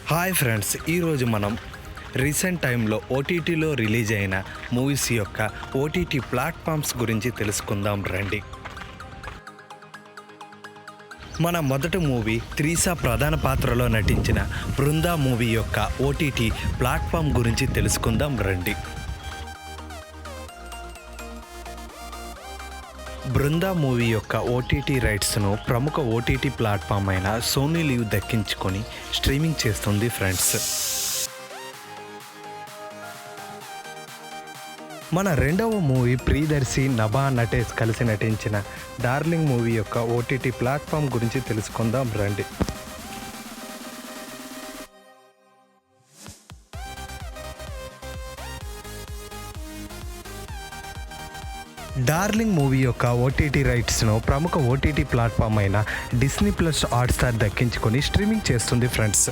Hi friends, ఈరోజు మనం recent టైంలో ఓటీటీలో రిలీజ్ అయిన మూవీస్ యొక్క ఓటీటీ ప్లాట్ఫామ్స్ గురించి తెలుసుకుందాం రండి. మన మొదటి మూవీ త్రిష ప్రధాన పాత్రలో నటించిన బృందా మూవీ యొక్క ఓటీటీ ప్లాట్ఫామ్ గురించి తెలుసుకుందాం రండి. బృందా మూవీ యొక్క ఓటీటీ రైట్స్ను ప్రముఖ ఓటీటీ ప్లాట్ఫామ్ అయిన సోనీ లివ్ దక్కించుకొని స్ట్రీమింగ్ చేస్తుంది ఫ్రెండ్స్. మన రెండవ మూవీ ప్రియదర్శి, నభా నటేష్ కలిసి నటించిన డార్లింగ్ మూవీ యొక్క ఓటీటీ ప్లాట్ఫామ్ గురించి తెలుసుకుందాం రండి. డార్లింగ్ మూవీ యొక్క ఓటీటీ రైట్స్ను ప్రముఖ ఓటీటీ ప్లాట్ఫామ్ అయిన డిస్నీ ప్లస్ హాట్స్టార్ దక్కించుకొని స్ట్రీమింగ్ చేస్తుంది ఫ్రెండ్స్.